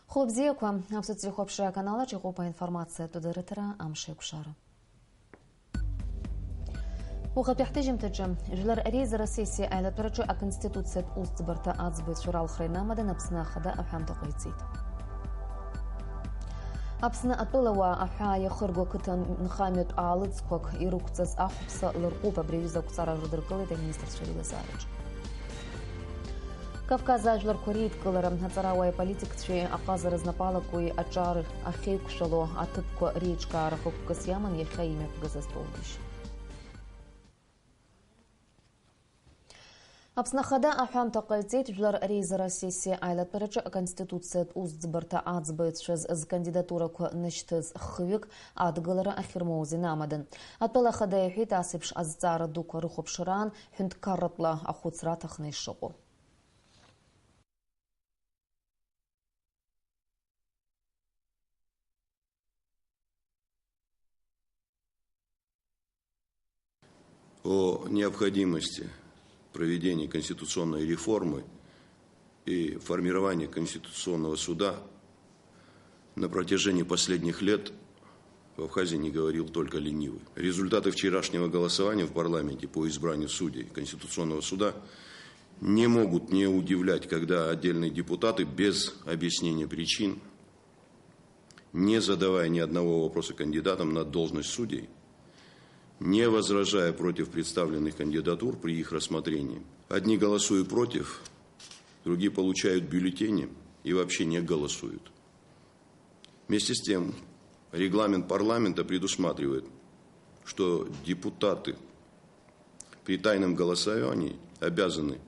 Хлопзиеква, абсолютно хопшая канала, чего по информации туда ретера амшек шара. وخبيحتجم تجم جلر أريز رئيسي على ترجع كونستитуция أوستبرتا أزبط شرال خرينا مدى نفسنا خدا أفهم تقويتيت. أبسنا أطلوا أحا يخرجوا كتن نخاميت آلت كوك يروكتس أحبس لرقوبة بريوزا كسارة ردرقلي تمينستر شريلا زارج. Кавказа жлар корит кыларам хацаравая политик чи аказа разнапалакуй ачар ахейк шало атыпко речка арахук касьяман ехаиме газастолдиш. Апснахада ахам тақальтет жлар рейзера сессия айлат переча конституция уздбарта ацбайт шез з кандидатура ко нечтез хвик адгалара ахирмоузи намадан. Атпала хада яхит асипш азцара дука рухоп ширан хюнд карратла ахуцра тахнейшоку. О необходимости проведения конституционной реформы и формирования Конституционного суда на протяжении последних лет в Абхазии не говорил только ленивый. Результаты вчерашнего голосования в парламенте по избранию судей Конституционного суда не могут не удивлять, когда отдельные депутаты без объяснения причин, не задавая ни одного вопроса кандидатам на должность судей, не возражая против представленных кандидатур при их рассмотрении. Одни голосуют против, другие получают бюллетени и вообще не голосуют. Вместе с тем, регламент парламента предусматривает, что депутаты при тайном голосовании обязаны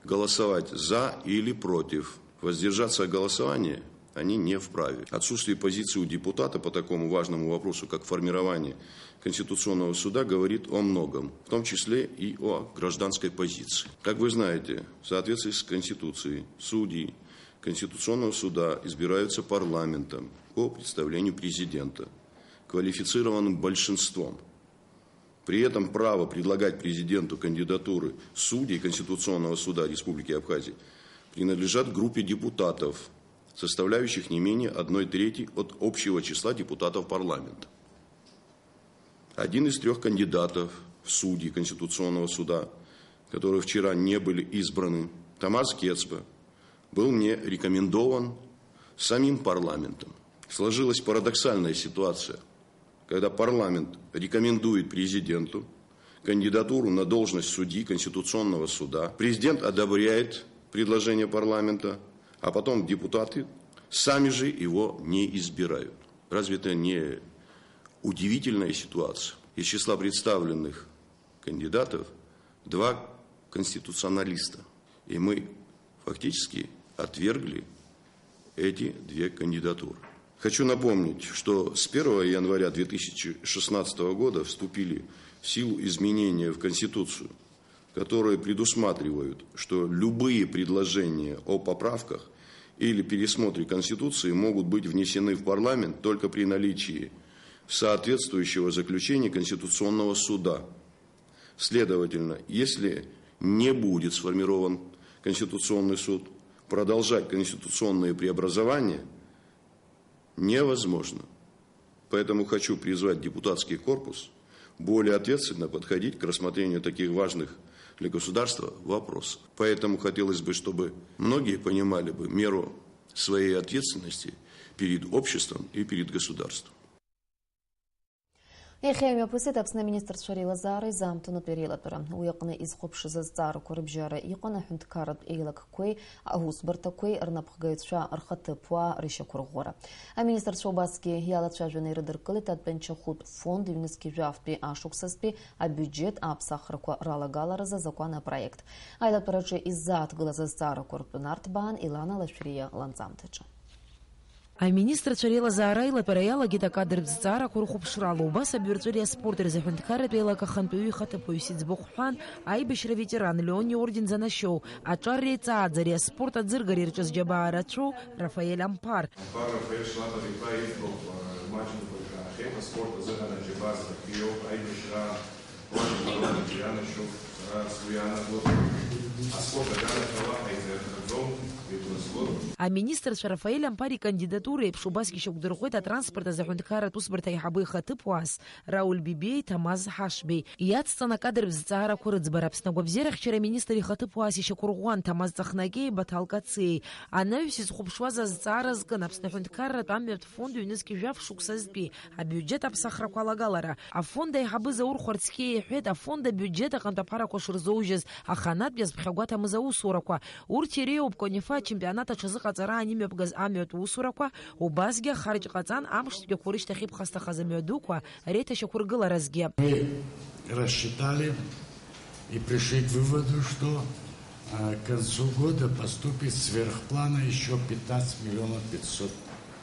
голосовать за или против. Воздержаться от голосования они не вправе. Отсутствие позиции у депутата по такому важному вопросу, как формирование Конституционного суда, говорит о многом, в том числе и о гражданской позиции. Как вы знаете, в соответствии с Конституцией, судьи Конституционного суда избираются парламентом по представлению президента, квалифицированным большинством. При этом право предлагать президенту кандидатуры судей Конституционного суда Республики Абхазия принадлежат группе депутатов, составляющих не менее 1/3 от общего числа депутатов парламента. Один из 3 кандидатов в судьи Конституционного суда, которые вчера не были избраны, Тамаз Кецба, был мне рекомендован самим парламентом. Сложилась парадоксальная ситуация, когда парламент рекомендует президенту кандидатуру на должность судьи Конституционного суда, президент одобряет предложение парламента, а потом депутаты сами же его не избирают. Разве это не удивительная ситуация? Из числа представленных кандидатов 2 конституционалиста. И мы фактически отвергли эти 2 кандидатуры. Хочу напомнить, что с 1 января 2016 года вступили в силу изменения в Конституцию, которые предусматривают, что любые предложения о поправках или пересмотре Конституции могут быть внесены в парламент только при наличии соответствующего заключения Конституционного суда. Следовательно, если не будет сформирован Конституционный суд, продолжать конституционные преобразования невозможно. Поэтому хочу призвать депутатский корпус более ответственно подходить к рассмотрению таких важных для государства вопросов. Поэтому хотелось бы, чтобы многие понимали бы меру своей ответственности перед обществом и перед государством. Ехемия пусит апсна министр Шарила Зары замтуну перелатора. Уяқны из хопшиза Зары корбжара иқана хунт карат эйлак кой агус бартакой арнапхгайтша архаты пуа рыша кургора. А министр Шобаски ялатша жвеней рыдыркылы татбенча худ фонд юнески жавпи ашуксаспи, а бюджет апсахрако ралагалара за законопроект. Айлат параче из-за отгылаза Зары корпунартбан Илана Лашфирия Ланзамтыча. А министр Чарила Зарайла пераяла гита кадр Зара курхуп шралуба собиртурия спортер захантхара пела каханпюи хата поюсиц буххан ай бешра ветеран Леони орден за нашоу а чарри цадзария спорта дзыргари рчас джабаарачу Рафаэль Ампар. Рафаэль шлата випа избрал матчу спорта за джабар за пио ай бешра орден за нашоу Аминистр Рафаэль Ампари кандидатуры Пшубаски Шокдырхойт транспорта захундкара тусбарта ихабы хатыпуас Рауль Бибей Тамаз Хашбей. Яцтана кадр взцара курыцбарапсна гобзерах вчера министр хатыпуас еще кургуан Тамаз Захнагей Баталкацей. А навсис хубшваза зцара зганапсна хундкара тамет фонду юнески жав шуксазби. А бюджет абсахракуалагалара. А фонда ихабы заурхвартские хет, а фонда бюджета кантапара кошурзоужез. А ханат без бхагуата мазаусураква. Уртирео бконифа чемпионата чазыка цара аниме бгаз амет усураква. Убазге харич кацан амштге куриш тахиб хастахазамедуква. Рейта шакургыла разге. Мы рассчитали и пришли к выводу, что к концу года поступит сверхплана еще 15 миллионов 500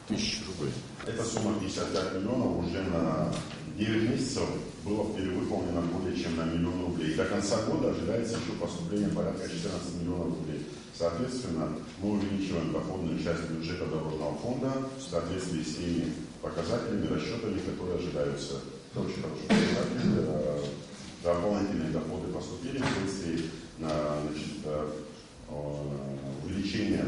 тысяч рублей. Эта сумма 55 миллионов уже на 9 месяцев было перевыполнено более чем на 1 миллион рублей. До конца года ожидается еще поступление порядка 14 миллионов рублей. Соответственно, мы увеличиваем доходную часть бюджета Дорожного фонда в соответствии с теми показателями, расчетами, которые ожидаются. Это очень хороший показатель. Дополнительные доходы поступили вследствие увеличения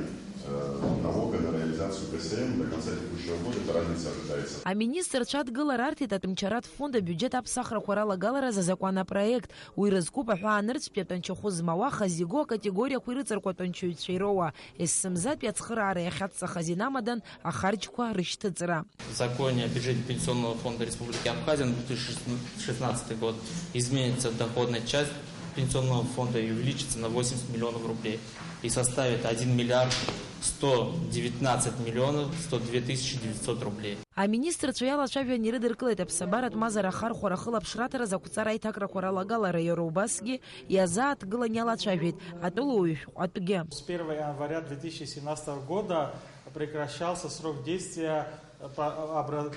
налога на реализацию ГСМ до конца текущего года. Эта разница ожидается. А министр Чад Галарарти татымчарат фонда бюджет абсахра хурала галара за законопроект. Уйрызкупа хуанырц пятанчохуз маваха зиго категория хуйрыцар котончует шейрова. Эссамзат пятсхрара яхатса хазинамадан ахарчква рыштыцра. В законе о бюджете Пенсионного фонда Республики Абхазия на 2016 год изменится доходная часть Пенсионного фонда и увеличится на 80 миллионов рублей и составит 1 миллиард 119 миллионов 102 тысячи 900 рублей. А министр Чаяла Чавия Ниридерклет Абсабарат Мазара Хархора Хылапшратера за Куцара и Такра Хоралагала Йорубасги и Азат Галаняла Чавит Атулуев Атге. С 1 января 2017 года прекращался срок действия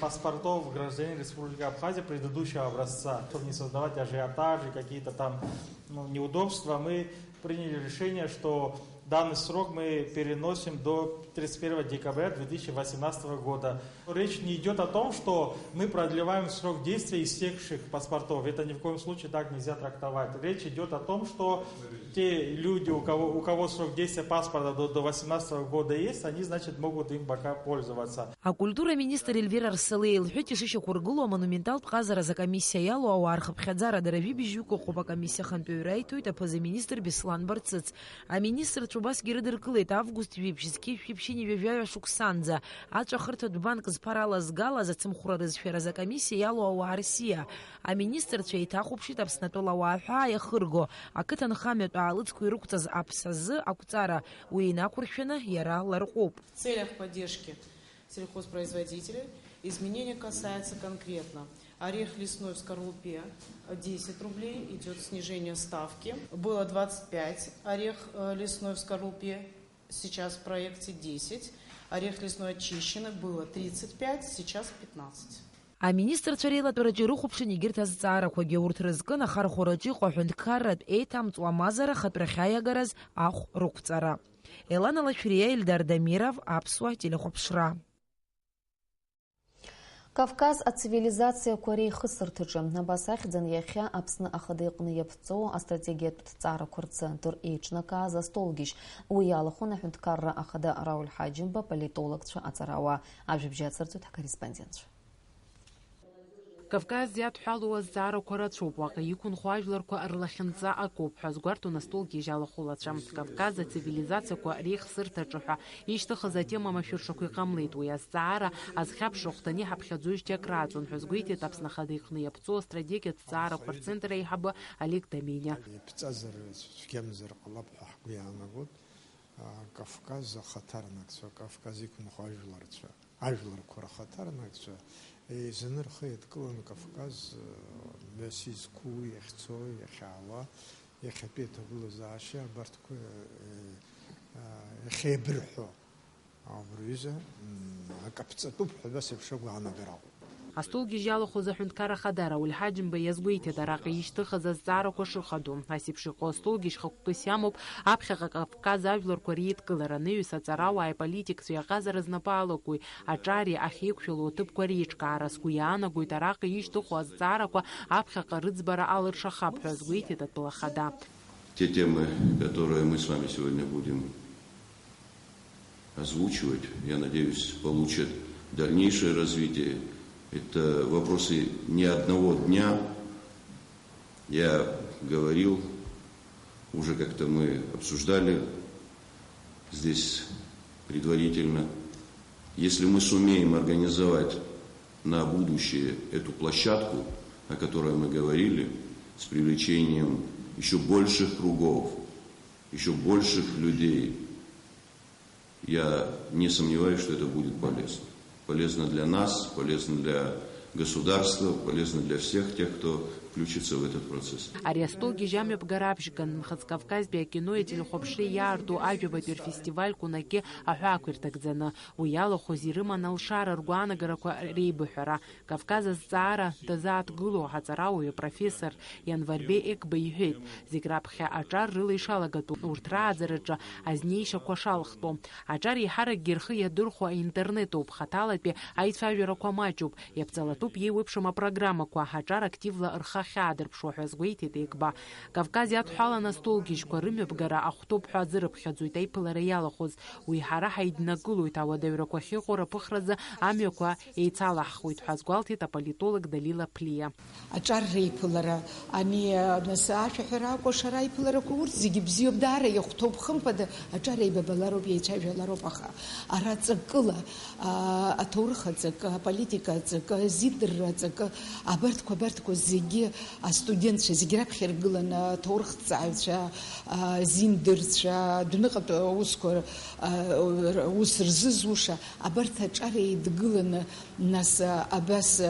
паспортов гражданин Республики Абхазия предыдущего образца. Чтобы не создавать ажиотажи, какие-то там неудобства, мы приняли решение, что данный срок мы переносим до 31 декабря 2018 года. Речь не идет о том, что мы продлеваем срок действия истекших паспортов. Это ни в коем случае так нельзя трактовать. Речь идет о том, что те люди, у кого срок действия паспорта до 2018 года есть, они, значит, могут им пока пользоваться. А культура министр Эльвира Арсалейл Хютиш еще кургуло монументал Пхазара за комиссия Ялу Ауархаб Хадзара Дарави Бижюку Хуба комиссия Ханпюрайту это позаминистр Беслан Барцыц. А министр Чубас Гиридерклет август випческий випчине Вивяя Шуксанза. А чахартот банк спарала сгала за цимхура сфера за комиссия Ялу Ауарсия. А министр Чайта Хупшит Абснатола Уахая Хырго. А Кытан Хамет Алыцкую рукцаз Апсазы Акуцара Уина Курхина Яра Ларкоп. В целях поддержки сельхозпроизводителей изменения касаются конкретно. Орех лесной в скорлупе 10 рублей, идет снижение ставки. Было 25 орех лесной в скорлупе, сейчас в проекте 10. Орех лесной очищенный было 35, сейчас 15. А министр Чарейла Тураджиру Хупшини Гиртазцара Хогеурт Рызкана Хархорачи Хохундкарат Эйтам Цуамазара Хатурхая Гараз Ах Рукцара. Элана Лачурия Ильдар Дамиров Апсуа Телехопшра. Кавказ цивилизация Кореи хысыртыжы. Набасах дзен апсны ахадыйқны епцо стратегия тутцара курцентр эйчнака за столгиш. Уялахуна хунткарра ахада Рауль Хаджимба политологча ацарауа. Абжибжат сыртут корреспондент. Кавказ зиад حالو الزعر كراتشوب واقع يكون خواجلر كو أرلخنزا أكوب حزقارتو نستول جيجال خولاتشام كافكاز цивилизация كو أريخ سرتا جوحا يشتخذ تيما مشورشكو قمليت ويا الزعر از خاب شوختني حب خزوش تكراتون حزقويتي تابسنا خديقني يبцо стратегия الزعر كورцентра يحب عليك تمينيا بتزر كمزر قلب حقوي أنا قلت كافكاز خطرناك سو كافكاز يكون خواجلر سو عجلر كورا خطرناك سو زنر خيط كلون كافكاز مسيز كو يخصو يخاوا يخبيت بلوزاشا برتكو خيبرحو عبريزه كابتسطو بس بشغل انا براو Астолгьежь иалахәыз аҳәынҭқар ахадара Уэльҳаџьымба иазгәеиҭеит араҟа ишьҭыхыз азҵаарақәа шыҟаду. Асеиԥш иҟоу астолгьежь хықәкыс иамоуп аԥхьаҟа Кавказ ажәларқәа реидкылара, ныҩыс аҵарауааи аполитикцәеи аҟазара знапы аҿари ахьеиқәшәало аҭыԥқәа реиҿкаара. Сгәы иаанагоит араҟа ишьҭыху азҵаарақәа аԥхьаҟа рыӡбара алыршахап ҳәа азгәеиҭеит атәыла ахада. Те темы, которые мы с вами сегодня будем озвучивать, я надеюсь, получат дальнейшее развитие. Это вопросы не одного дня. Я говорил, уже как-то мы обсуждали здесь предварительно. Если мы сумеем организовать на будущее эту площадку, о которой мы говорили, с привлечением еще больших кругов, еще больших людей, я не сомневаюсь, что это будет полезно. Полезно для нас, полезно для государства, полезно для всех тех, кто включится в этот процесс. Ари астолгьежь амҩаԥгара аԥшьган Мхаҵкавказтәи акинои ателехәаԥшреи иаарту ажәабатәи рфестивальқәа накьы аҳәаақәа ирҭагӡаны. Уи иалахәыз ирыман алшара ргәаанагарақәа реибыҳәара. Кавказ азҵаара дазааҭгыло ҳаҵарауаҩ апрофессор Ианварбеи Екба иҳәеит, зегь раԥхьа аҿар рыла ишалагатәу, урҭ рааӡараҿы азнеишьақәа шалхтәу. Аҿар еиҳаракгьы рхы иадырхәо аинтернетоуп, хаҭалатәи аицәажәарақәа маҷуп, иаԥҵалатәуп иеиуеиԥшым апрограммақәа, аҿар активла рхы ахьаадырԥшуа ҳәа азгәеиҭеит Екба. Кавказ иадҳәалан астолгьежьқәа рымҩаԥгара ахәҭоуп ҳәа азырыԥхьаӡоит аиԥылара иалахәыз. Уи ҳара ҳаиднакылоит ауадаҩрақәа ахьыҟоу раԥыхразы амҩақәа еицалаҳхуеит ҳәа азгәалҭеит аполитолог Далила Ԥлиа. Аҿар реиԥылара, ани нас ашәаҳәара акәашара аиԥыларақәа урҭ зегьы бзиоуп, даара иахәҭоуп, хымԥада аҿар еибабалароуп, еицәажәалароуп, аха ара ҵакыла аҭоурых аҵакы, аполитика аҵакы, азидырра аҵакы, абарҭқәа зегьы астудентцәа зегьы раԥхьа иргыланы аҭоурыхҭҵааҩцәа, азиндырцәа, дәныҟатәи аусқәа ус рзызуша, абарҭ аҿар еидгыланы нас абас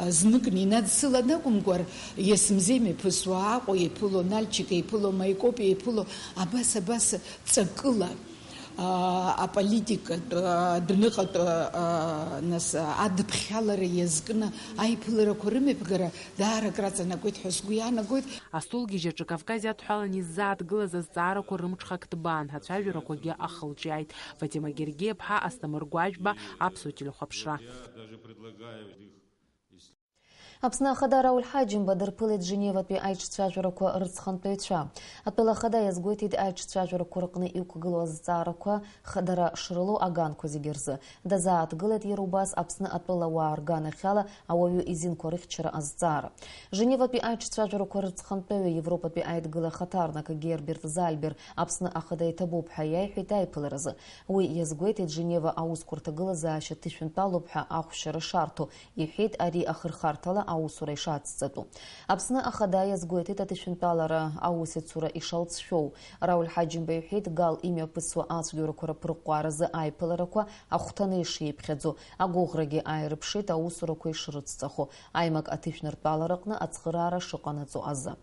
зныкны инадсыланы акәымкәа Иесымзем иԥысуа, Аҟәа иԥыло, Нальчика иԥыло, Маикопиа иԥыло, абас ҵакыла аполитика дәныҟатәи нас адыԥхьалара иазкны аиԥыларақәа рымҩаԥгара даарак раҵанакуеит ҳәа сгәы иаанагоит. Астолгьежь аҿы Кавказ иадҳәалан иззааҭгылаз азҵаарақәа рымҽхак ҭбаан, ҳацәажәарақәагьы ахылҿиааит. Фатима Гергиев-ԥҳа, Асҭамыр Гәаџьба, Аԥсуа телехәаԥшра. Аԥсны ахадара Уэльҳаџьымба дырԥылеит Женеватәи аиҿцәажәарақәа рыҵхантәаҩцәа. Атәыла ахада иазгәеиҭеит аиҿцәажәарақәа рҟны иқәгылоу азҵаарақәа хадара шрылоу аганқәа зегьы рзы. Дазааҭгылеит иара убас Аԥсны атәылауаа рганахьала ауаҩы изинқәа рыхьчара азҵаара. Женеватәи аиҿцәажәарақәа рыҵхантәаҩы Европатәи аидгыла ахаҭарнак Герберт Зальбер Аԥсны ахада иҭабуп ҳәа иаиҳәеит аиԥыларазы. Уи иазгәеиҭеит Женева аусқәа рҭагылазаашьа ҭышәынтәалоуп ҳәа ахәшьара шарҭо, иҳәеит ари ахырхарҭала аусура ишацҵатәу. Аԥсны ахада иазгәеиҭеит аҭышәынтәалара аусицура ишалҵшәоу. Уэльҳаџьымба иҳәеит гал имҩаԥысуа ацәгьоурақәа рыԥырҟҟәаразы аиԥыларақәа ахәҭаны ишеиԥхьаӡо, агәыӷрагьы ааирԥшит аусурақәа ишрыцҵахо, аимак аҭышәныртәалараҟны ацхыраара шыҟанаҵо азы.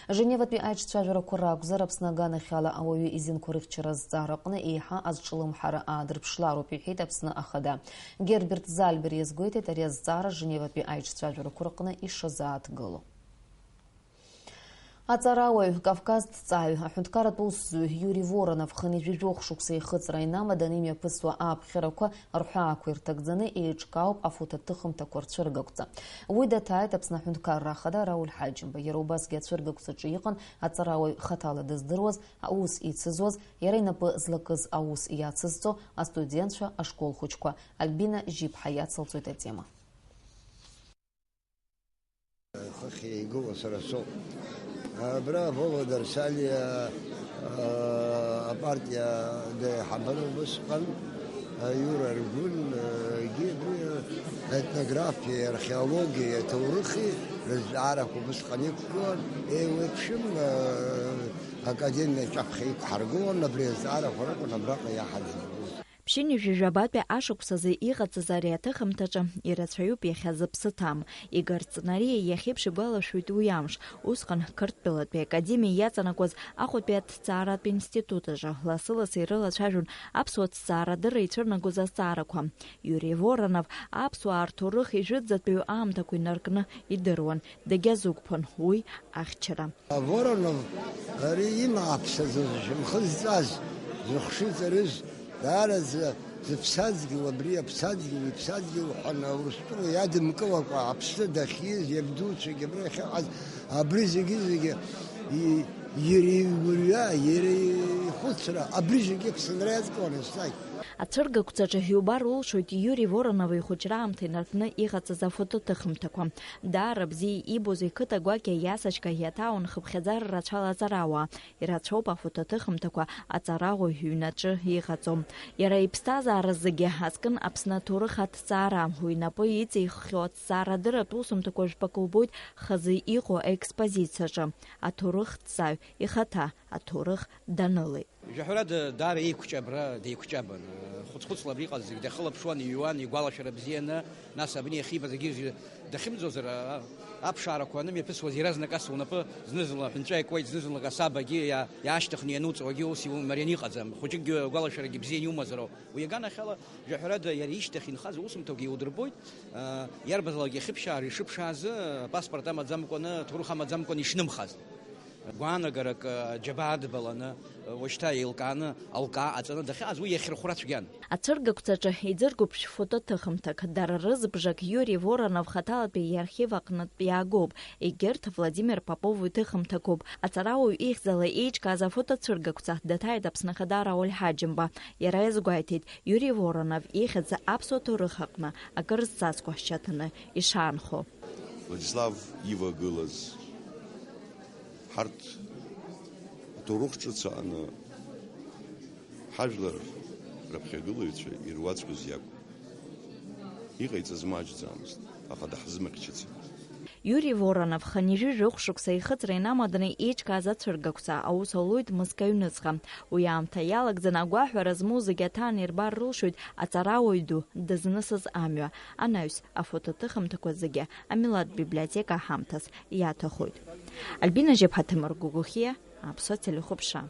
Женеватәи аиҿцәажәарақәа ракәзар Аԥсны аганахьала ауаҩы изинқәа рыхьчара азҵаараҟны еиҳа азҿлымҳара аадырԥшлароуп, иҳәеит Аԥсны ахада. Герберт Зальбер иазгәеиҭеит ари азҵаара Женеватәи аиҿцәажәарақәа рҟны ишазааҭгыло. Аҵарауаҩ Кавказҭҵааҩ аҳәынҭқарратә усзуҩ Иури Воронов хынҩажәижәох шықәса ихыҵра инамадан имҩаԥысуа аԥхьарақәа рҳәаақәа ирҭагӡаны еиҿкаауп афотоҭыхымҭақәа рцәыргақәҵа. Уи даҭааит Аԥсны аҳәынҭқарра ахада Уэльҳаџьымба. Иара убасгьы ацәыргақәҵаҿы иҟан аҵарауаҩ хаҭала дыздыруаз, аус ицызуаз, иара инапы злакыз аус иацызҵо астудентцәа, ашколхәыҷқәа. Альбина Жиԥҳа иацылҵоит атема. برافو درساليا أبارتيا ده حبلو بس قل يورا رجول جيبوا etnografya, arheologiya, توريخي عرفوا بس قنيكون ويكشم أكاديمية شافخي حرقون نبريز عرفوا ركون نبرق يا حد. Ԥшьыни жәажәабатәи ашықәсазы иҟаҵаз ари аҭыхымҭаҿы ирацәаҩуп иахьа зыԥсы ҭам. Игор Ҵнариа иахьеиԥш игәалашәоит уи амш. Усҟан Қырҭтәылатәи академиа иаҵанакуаз Ахәатәи аҭҵааратә институт аҿы лассы-лассы ирылацәажәон аԥсуа ҭҵаарадырра ицәырнагоз азҵаарақәа. Юрий Воронов аԥсуаа рҭоурых ижәытәӡатәиу аамҭақәа инаркны идыруан. Дагьазықәԥон уи ахьчара. Воронов ари имааԥсаӡоз шьамхы зыхшыҩ ҵарыз даараӡа зыԥсадгьыл абри аԥсадгьыл иԥсадгьыл ҳәа Урыстәыла иадымкылакәа Аԥсны дахьиз иабдуцәагьы абра иахьыҟаз абри зегьы иара игәырҩа, иара ихәыцра, абри зегьы Аԥсынра иазкуан еснагь. Ацәыргақәҵаҿы иубар улшоит Юрий Воронов ихәыҷра аамҭа инаркны иҟаҵаз афотоҭыхымҭақәа. Даара бзиа ибоз иқыҭа гәакьа иасачка иаҭаун хыԥхьаӡара рацәала аҵарауаа. Ирацәоуп афотоҭыхымҭақәа аҵарауаҩ иҩнаҿы иҟаҵом. Иара иԥсҭазаара зегьы азкын Аԥсны аҭоурых аҭҵаара. Уи инапы иҵиххьоу аҭҵаарадырратә усумҭақәа жәпак лбоит хазы иҟоу аекспозициаҿы. Аҭоурыхҭҵааҩ ихаҭа аҭоурых данылеит. Жәаҳәарада даара еиқәҷабра деиқәҷабын. Хәыц-хәыцла абри иҟаз зегьы дахылаԥшуан, иҩуан, игәалашәара бзианы, нас абни иахьибаз зегьы дахьымӡозар аԥшаарақәа анымҩаԥысуаз иаразнак ас унапы зны-зынла аԥынҵәа икуеит, зны-зынла асабагьы иаашьҭыхны иануҵауагьы ус мариан иҟаӡам. Хәыҷыкгьы агәалашәарагьы бзиан иумазароуп. Уи аганахьала жәаҳәарада иара ишьҭахь инхаз усумҭақәгьы иудырбоит. Иарбазаалак иахьыԥшаар ишыԥшаазы паспорт амаӡамкәаны, ҭоурых амаӡамкәаны ишнымхаз. Гәаанагарак џьабаадбаланы уажәшьҭа еилкааны алкаа аҵаны дахьааз уи иахьырхәра цәгьан. Ацәыргақәҵаҿы иӡыргоуп фотоҭыхымҭак. Дара рызбжак Юрий Воронов хаҭалатәи иархив аҟнытә иаагоуп. Егьырҭ Владимир Попов иҭыхымҭақәоуп. Аҵарауаҩ ихьӡала еиҿкааз афотоцәыргақәҵа даҭааит Аԥсны Ахада Рауль Ҳаџьымба. Иара иазгәеиҭеит Юрий Воронов ихьӡ аԥсуа ҭоурых аҟны акыр зцацкәа хьчаҭаны ишаанхо. Владислав ивагылаз ҳарҭ аҭоурых ҿыц аҟны ҳажәлар раԥхьагылаҩцәа ируаӡәкыз иакәын. Иҟаиҵаз маҷӡамызт, аха даҳзымыхьчыцит. Юрий Воронов ханижәы жәохә-шықәса ихыҵра инамаданы еиҿкааз ацәыргақәҵа аус аулоит Мызка аҩныҵҟа. Уи аамҭа иалагӡаны агәаҳәара змоу зегьы аҭан ирбар рылшоит аҵарауаҩ ду дызнысыз амҩа. Анаҩс афотоҭыхымҭақәа зегьы амилаҭтә библиотека ҳамҭас иаҭахоит. Альбина Жьеԥҳа, Ҭемыр Гәыгәхиа, Аԥсуа телехәаԥшра.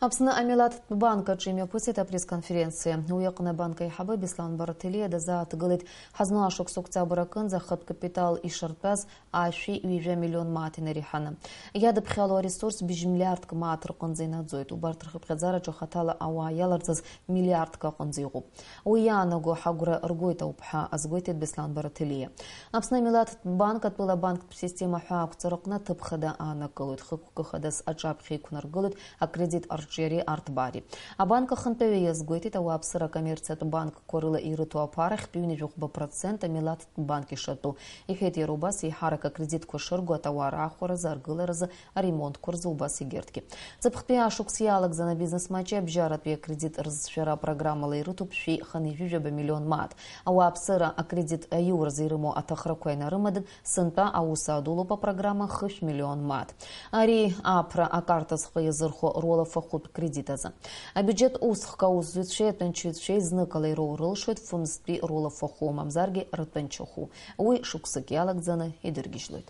Аԥсны амилаҭтә банк аҿы имҩаԥысит апресс-конференциа. Уи аҟны абанк аиҳабы Беслан Бараҭелиа дазааҭгылеит ҳазну ашықәс октиабр аҟынӡа ахатә капитал ишартәаз 2 миллион мааҭ инареиҳаны. Иадыԥхьало аресурс бжь-миллиардк мааҭ рҟынӡа инаӡоит. Убарҭ рхыԥхьаӡараҿы хаҭала ауаа иаларҵаз миллиардк аҟынӡа иҟоуп. Уи иаанаго ҳагәра ргоит ауп ҳәа азгәеиҭеит Беслан Бараҭелиа. Аԥсны амилаҭтә банк атәыла банктә система ҳәа ақәҵара аҟны ҭыԥ хада аанакылоит. Хықәкы хадас аҿаԥхьа иқәнаргылоит акредит Арчери Артбари. Абанк ахантәаҩы иазгәеиҭеит ауааԥсыра акоммерциатә банкқәа рыла ирыҭо аԥарахь 20% амилаҭтә банк ишатәу. Иҳәеит иара убас еиҳарак акредитқәа шырго аҭауар аахәаразы, аргыларазы, аремонтқәа рзы убас егьырҭгьы. Ҵыԥхтәи ашықәс иалагӡаны абизнес маҷи абжьаратәи акредит рызшәара апрограммала ирыҭоуп 1,7 миллион мааҭ. Ауааԥсыра акредит аиуразы ирымоу аҭахрақәа инарымадан сынтәа аус адулоуп апрограмма 5 миллион мааҭ. Ари аԥра акартазхы иазырхо руалафахәытә кредит азы. Абюджет усхк аусзуҩцәеи аҭәанчаҩцәеи зныкала ироур рылшоит фымзтәи руалафахәы, мамзаргьы рҭәанчахәы. Уи шықәсык иалагӡаны идыргьежьлоит.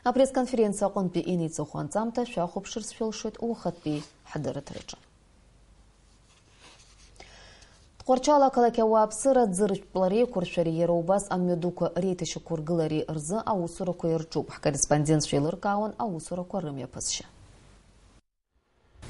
Апресс-конференциа аҟынтәи иниҵахо анҵамҭа шәахәаԥшырц шәылшоит уахатәи ҳадырраҭараҿы. Тҟәарчал ақалақь ауааԥсыра ӡыржәтәлари еиқәыршәари иара убас амҩадуқәа реиҭашьақәыргылари рзы аусурақәа ирҿуп. Ҳкорреспондентцәа еилыркаауан аусурақәа рымҩаԥысшьа.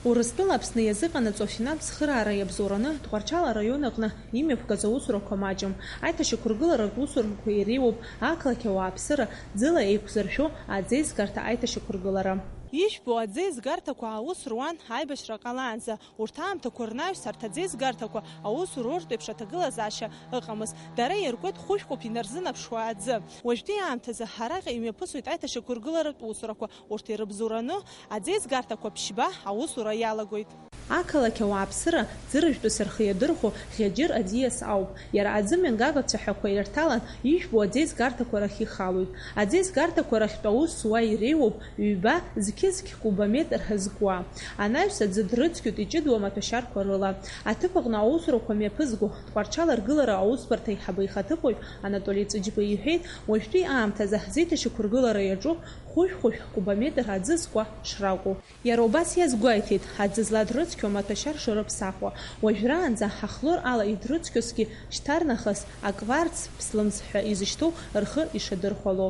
Урыстәыла Аԥсны иазыҟанаҵо афинанс цхыраара иабзоураны Тҟәарчал араион аҟны имҩаԥгаз аусурақәа маҷым. Аиҭашьақәыргыларатә усурақәа иреиуоуп ақалақь ауааԥсыра ӡыла еиқәзыршәо аӡеизгарҭа аиҭашьақәыргылара. Ишәбо аӡеизгарҭақәа аус руан аибашьра ҟалаанӡа. Урҭ аамҭақәа рнаҩс арҭ аӡеизгарҭақәа аус руртә еиԥш аҭагылазаашьа ыҟамызт. Дара иаркуеит хәышәқәоуп инарзынаԥшуа аӡы. Уажәтәи аамҭазы ҳараҟа имҩаԥысуеит аиҭашьақәыргыларатә усурақәа. Урҭ ирыбзоураны аӡеизгарҭақәа ԥшьба аусура иалагоит. Ақалақь ауааԥсыра ӡыржәтәыс рхы иадырхәо Хьаџьыр аӡиас ауп. Иара аӡымҩангагацәа ҳәақәа ирҭалан ишәбо аӡеизгарҭақәа рахь ихалоит. Аӡеизгарҭақәа рахьтә аус уа иреиуоуп ҩба есқьызқь кубометр ҳазкуа. Анаҩс аӡы дрыцқьоит иҷыдоу амаҭәашьарқәа рыла. Аҭыԥ аҟны аусурақәа мҩаԥызго Тҟәарчал аргылара аусбарҭа аиҳабы ихаҭыԥуаҩ Анатоли Ҵәыџьба иҳәеит, уажәтәи аамҭазы ҳзеиҭашьақәыргылара иаҿу хәышә-хәышә кубометр аӡы зкуа шракәу. Иара убас иазгәеиҭеит, аӡы зладрыцқьо амаҭәашьар шырыԥсахуа. Уажәраанӡа ҳахлор ала идрыцқьозгьы шьҭарнахыс акварц ԥслымӡ ҳәа изышьҭоу рхы ишадырхәало.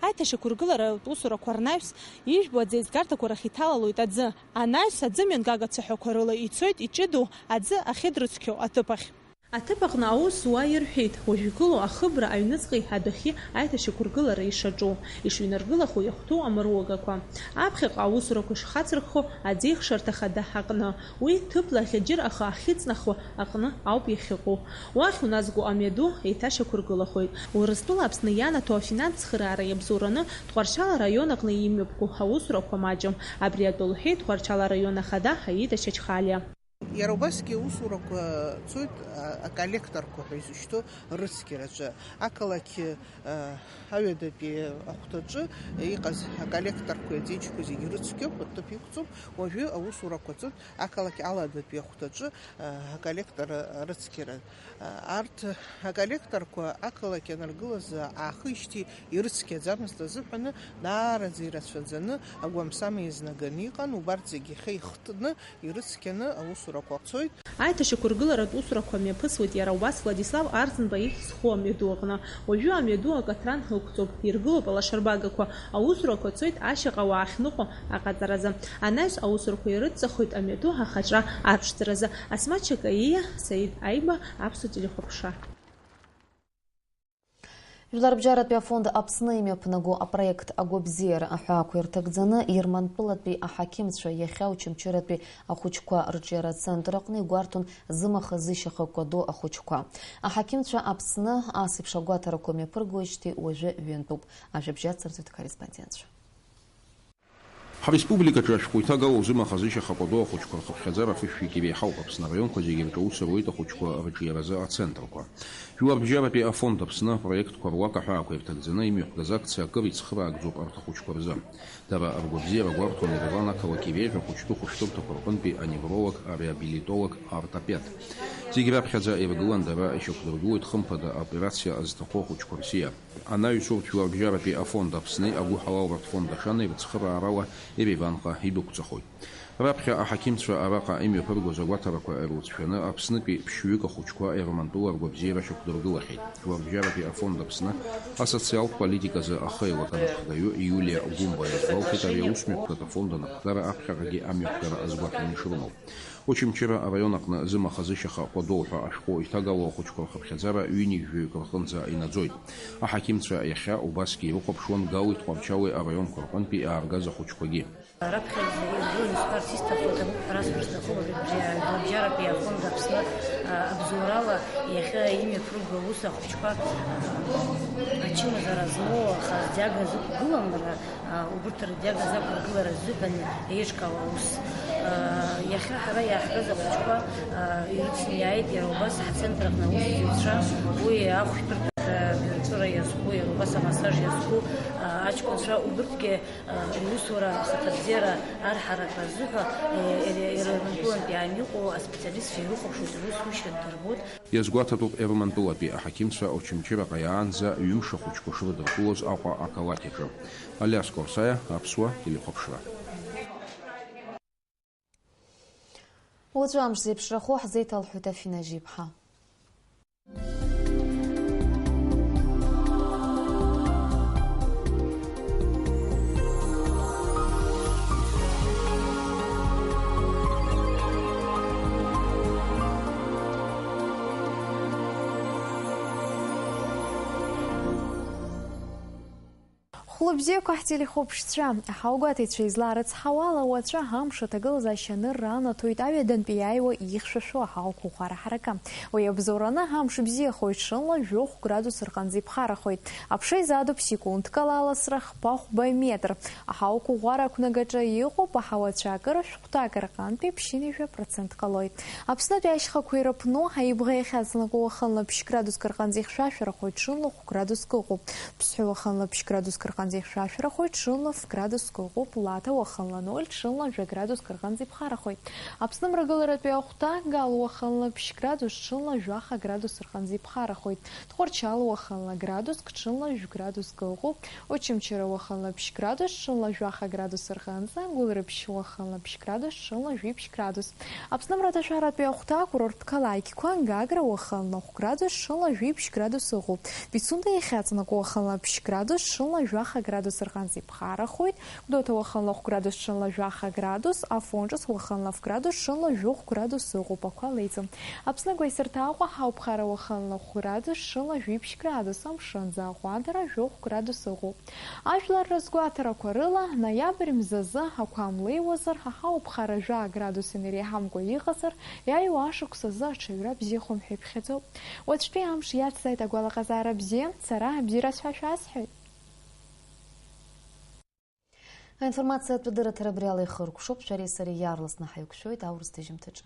Аиҭашьақәыргылара усурақәа рнаҩс ижәбо аӡеизгарҭақәа рахь иҭалалоит аӡы. Анаҩс аӡымҩангаga цәаҳәақәа рыла ицоит иҷыдоу аӡы ахьыдрыцқьо аҭыԥ ахь. Аҭыԥ аҟны аус уа ирҳәеит, уажә игылоу ахыбра аҩныҵҟеи адәахьы аиҭашьақәыргылара ишаҿу, ишыҩнаргылаху иахәҭоу амыруагақәа. Аԥхьаҟа аусурақәа ишхацырххо аӡеихшарҭа хада аҟны, уи ҭыԥла аӷьаџьыр ахы ахьыҵнахуа аҟны ауп иахьыҟоу. Уахь уназго амҩаду еиҭашьақәыргылахоит. Урыстәыла Аԥсны ианаҭо афинансцхыраара иабзоураны Тҟәарчал араион аҟны имҩаԥгоу аусурақәа маҷым. Абри атәы лҳәеит Тҟәарчал араион ахада Ҳаида Чачхалиа. Иара убасгьы усурақәа цоит аколлекторқәа ҳәа изышьҭоу рыцқьараҿы. Ақалақь аҩадатәи ахәҭаҿы иҟаз аколлекторқәа аӡеиџьқәа зегьы рыцқьоуп, аҭыԥ иқәҵоуп. Уажәы аусурақәа цоит ақалақь аладатәи ахәҭаҿы аколлектор рыцқьара. Арҭ аколлекторқәа ақалақь анаргылаз аахижьҭеи ирыцқьаӡамызт азыҳәаны даараӡа ирацәаӡаны агәамсама изнаганы иҟан. Убарҭ зегьы ихы ихтны ирыцқьаны аусурақәа цоит. Аиҭашьақәыргыларатә усурақәа мҩаԥысуеит иара убас Владислав Арӡынба ихьӡ зху амҩаду аҟны. Уажәы амҩаду акаҭран ықәҵоуп, иргылоуп алашарбагақәа. Аусурақәа цоит ашьаҟа-уаа ахьныҟәо аҟаҵаразы. Анаҩс аусурақәа ирыҵахоит амҩаду ахаҿра арԥшӡаразы. Асмат Чакаиа, Саид Аиба, Аԥсуа телехәаԥшра. Жәларбжьаратәи афонд Аԥсны имҩаԥнаго апроект агәабзиара аҳәаақәа ирҭагӡаны Ермантәылатәи аҳақьымцәа иахьа Очамчыратәи ахәыҷқәа рҿиара ацентр аҟны игәарҭон зымаха-зышьаха кәадо ахәыҷқәа. Аҳақьымцәа Аԥсны ас еиԥш агәаҭарақәа мҩаԥыргоижьҭеи уажәы ҩынтәуп. Ажәабжьы ацырҵоит акорреспондентцәа. Ҳреспубликаҿы ашәҟәы иҭагало зымаха-зышьаха кәадо ахәыҷқәа рхыԥхьаӡара афышәшәик иреиҳауп. Аԥсны араионқәа зегьы рҿы аус руеит ахәыҷқәа рҿиаразы ацентрқәа. Жәларбжьаратәи афонд Аԥсны апроектқәа руак аҳәаақәа ирҭагӡаны имҩаԥгаз акциа акыр ицхыраагӡоуп арҭ ахәыҷқәа рзы. Дара ргәабзиара гәарҭон Ереван ақалақь иреиӷьу ахәыҷтәы хәышәтәырҭақәа рҟынтәи аневролог, ареабилитолог, аортопед. Зегьы раԥхьаӡа иргылан дара ишьақәдыргылоит хымԥада аоперациа азҭаху ахәыҷқәа рсиа. Анаҩс урҭ Жәларбжьаратәи афонд Аԥсни агәы ҳалалратә фонд ашана ирыцхыраарала Ереванҟа идәықәҵахоит. Раԥхьа аҳақьымцәа араҟа имҩаԥыргоз агәаҭарақәа ирылҵшәаны Аԥснытәи ԥшьҩык ахәыҷқәа Ермантәыла ргәабзиара шьақәдыргылахьеит. Жәларбжьаратәи афонд Аԥсны асоциалтә политиказы ахеилак анапхгаҩы Иулиа Гәымба иазгәалҭеит ари аусмҩаԥгатә афонд анапхгара аԥхьаҟагьы амҩаԥгара азгәаҭаны ишрымоу. Очамчыра араион аҟны зымаха-зышьаха кәадо ҳәа ашәҟәы иҭагало ахәыҷқәа рхыԥхьаӡара ҩынҩажәаҩык рҟынӡа инаӡоит. Аҳақьымцәа иахьа убасгьы ирыхәаԥшуан Галеи Тҟәарчали араионқәа рҟынтәи иааргаз ахәыҷқәагьы. Раԥхьаӡа иргылон спортистқәа ҭабуп ҳәа сбырҭахуп Жәларбжьаратәи афонд Аԥсны абзоурала иахьа имҩаԥырго аус ахәыҷқәа ачымазара змоу аха диагноз ықәгылан убырҭ рдиагноз ақәыргылара азыҳәан еиҿкаау аус. Иахьа ҳара иааҳгаз ахәыҷқәа ирыцны иааит иара убас ҳцентр аҟны аус зыҩцәа, уи ахәшәтәырҭа биуратура иазку, иара убас амассаж иазку аҷкәынцәа убырҭгьы русура ахаҭабзиара арҳаракра азыҳәа Ермантәылантәи иааниҟоу аспециалистцәа ирыхәаԥшуеит русушьа дырбоит. Иазгәаҭатәуп Ермантәылатәи аҳақьымцәа Очамчыраҟа иаанӡа ҩымш ахәыҷқәа шрыдыркылоз Аҟәа ақалақь аҿы. Алиас Корсаиа, Аԥсуа телехәаԥшра. Уаҵәы амш зеиԥшрахо ҳзеиҭалҳәоит Афина Жиԥҳа. Хәлыбзиақәа ҳтелехәаԥшцәа, ҳаугәаҭеицәа излаарыцҳауала уаҵәы ҳамш аҭагылазаашьа анырра анаҭоит аҩадантәи иааиуа ихьшәашәо аҳауқәа ӷәара ҳарака. Уи абзоураны ҳамш бзиахоит шынла 7 градус рҟынӡа иԥхарахоит. Аԥша изаадуп секундкала аласра хԥа-хәба метр. Аҳауқәа ӷәара ақәнагаҿы иҟоуп аҳауацәа акыр шәҟәҭак рҟынтәи 7% ҟалоит. Аԥснытәи ашьхақәа ирыԥну аибӷа иахьаҵнаку уахынла 10 градуск рҟынӡа ихьшәашәарахоит, шынла 1 градуск ыҟоуп. Ԥсҳәы уахынла 10 градуск рҟынӡа рханзи хшашрахоит, шылнов градус кылгуп, лата уахална 0, шылна 2 градус кырганзи пхарахоит. Апсным рыгылырат пяухта, гал уахална 5 градус, шылна 2 градус рханзи пхарахоит. Тхорчал уахална градус, кчылна 2 градус кылгуп, очимчера уахална 5 градус, шылна 2 градус рханза, гулрыпш уахална 5 градус, шылна 2 градус. Апсным раташарат пяухта, курорт калайки куан гагра уахална 2 градус, шылна 2 градус угу. Пицунда ехацна уахална 5 градус, шылна 2 градус рханзи пхарахоит, кдота уахална 2 градус, шылна 2 градус, афонжас уахална 2 градус, шылна 2 градус угу паквалейцам. Апсна гуайсертауа хаупхара уахална 2 градус, шылна 2 градус, амшанза хуадара 2 градус угу. Ажлар разгуатара кwarыла, ноябрь мзазы аквамлейуазар, хаупхара 2 градус инериахамгу иғазар, яю ашықсазы ачыгра бзихум хепхезу. Уатшпи амш ятсайт агуала қазара бзе, цара бзирас фашасхи. Информация от Бедера Терабриала и Хыркушоп, Шари Сари Ярлас на Хайукшойт, Аурус Тежим Тыджа.